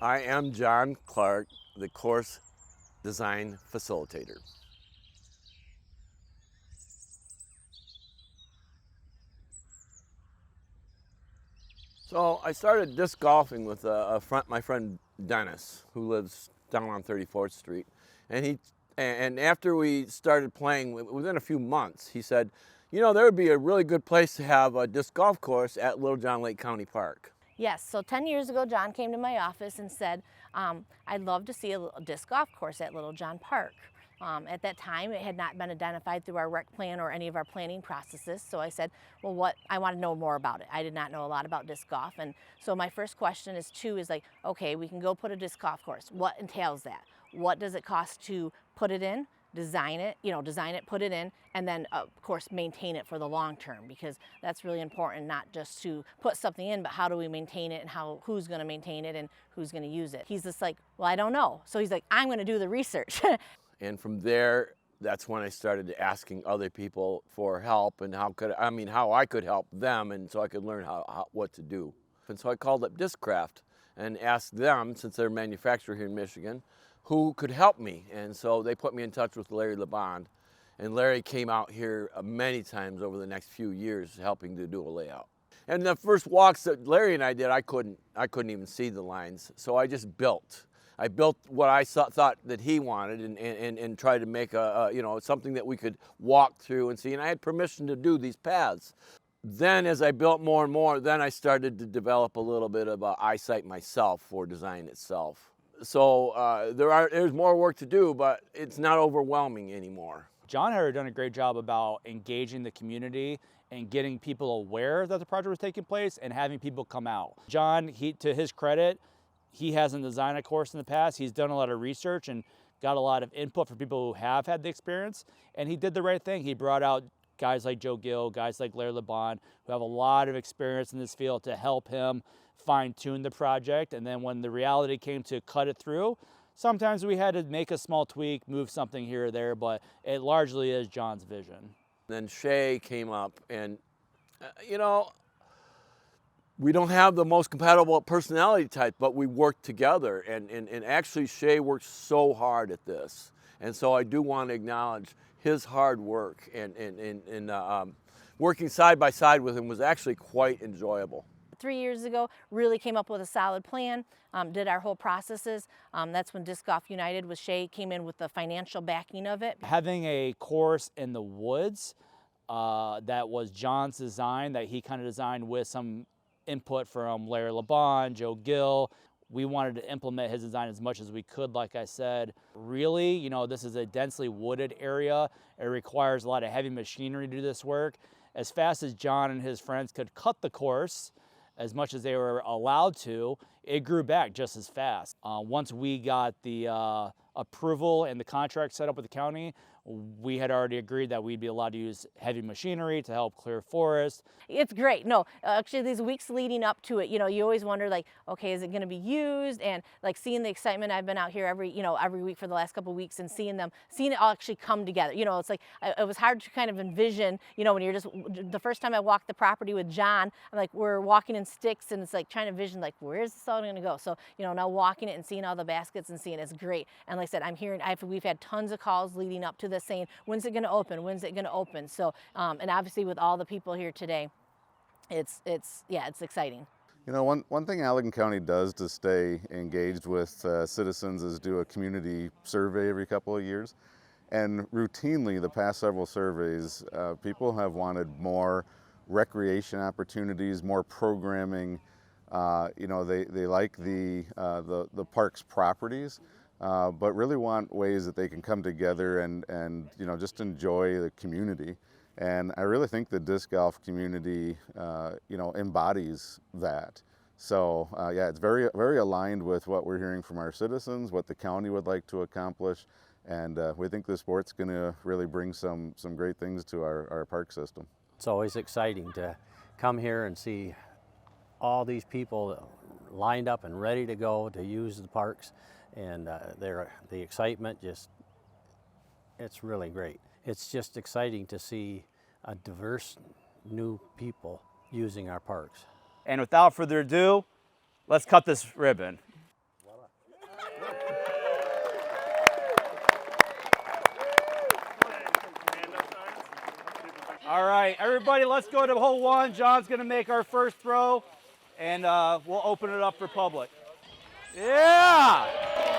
I am John Clark, the course design facilitator. So I started disc golfing with my friend Dennis, who lives down on 34th Street, and after we started playing, within a few months, he said, you know, there would be a really good place to have a disc golf course at Littlejohn Lake County Park. Yes, so 10 years ago, John came to my office and said, I'd love to see a disc golf course at Littlejohn Park. At that time, it had not been identified through our rec plan or any of our planning processes. So I said, well, I want to know more about it. I did not know a lot about disc golf. And so my first question is like, okay, we can go put a disc golf course. What entails that? What does it cost to put it in? Design it, put it in, and then of course maintain it for the long term, because that's really important, not just to put something in, but how do we maintain it, and who's going to maintain it and who's going to use it. He's just like, well, I don't know. So he's like, I'm going to do the research. And from there, that's when I started asking other people for help and how I could help them, and so I could learn what to do. And so I called up Discraft and asked them, since they're a manufacturer here in Michigan, who could help me. And so they put me in touch with Larry LeBond, and Larry came out here many times over the next few years helping to do a layout. And the first walks that Larry and I did, I couldn't even see the lines, so I just built. I built what I thought that he wanted, and tried to make something that we could walk through and see. And I had permission to do these paths. Then as I built more and more, then I started to develop a little bit of eyesight myself for design itself. So there's more work to do, but it's not overwhelming anymore. John had done a great job about engaging the community and getting people aware that the project was taking place and having people come out. John, to his credit, he hasn't designed a course in the past. He's done a lot of research and got a lot of input from people who have had the experience, and he did the right thing. He brought out guys like Joe Gill, guys like Larry LeBond, who have a lot of experience in this field to help him fine-tune the project. And then when the reality came to cut it through, sometimes we had to make a small tweak, move something here or there, but it largely is John's vision. Then Shay came up, and we don't have the most compatible personality type, but we work together. And actually, Shay worked so hard at this. And so I do want to acknowledge his hard work, and working side by side with him was actually quite enjoyable. 3 years ago, really came up with a solid plan, did our whole processes. That's when Disc Golf United with Shay came in with the financial backing of it. Having a course in the woods that was John's design, that he kind of designed with some input from Larry LeBond, Joe Gill. We wanted to implement his design as much as we could. Like I said, really, this is a densely wooded area. It requires a lot of heavy machinery to do this work. As fast as John and his friends could cut the course, as much as they were allowed to, it grew back just as fast. Once we got the approval and the contract set up with the county, we had already agreed that we'd be allowed to use heavy machinery to help clear forest. It's great. No, actually these weeks leading up to it, you always wonder, like, okay, is it going to be used? And like seeing the excitement, I've been out here every week for the last couple of weeks, and seeing it all actually come together. It's like, it was hard to kind of envision, when you're just, the first time I walked the property with John, I'm like, we're walking in sticks, and it's like trying to envision, like, where is this all going to go? So, now walking it and seeing all the baskets and seeing it's great. And like I said, we've had tons of calls leading up to this saying, when's it going to open? When's it going to open? So, and obviously with all the people here today, it's exciting. One thing Allegan County does to stay engaged with citizens is do a community survey every couple of years. And routinely, the past several surveys, people have wanted more recreation opportunities, more programming. They like the park's properties, but really want ways that they can come together and just enjoy the community. And I really think the disc golf community, embodies that. So it's very, very aligned with what we're hearing from our citizens, what the county would like to accomplish, and we think the sport's going to really bring some great things to our park system. It's always exciting to come here and see all these people lined up and ready to go to use the parks, and the excitement it's really great. It's just exciting to see a diverse new people using our parks. And without further ado, let's cut this ribbon. right, everybody, let's go to hole one. John's gonna make our first throw, and we'll open it up for public. Yeah!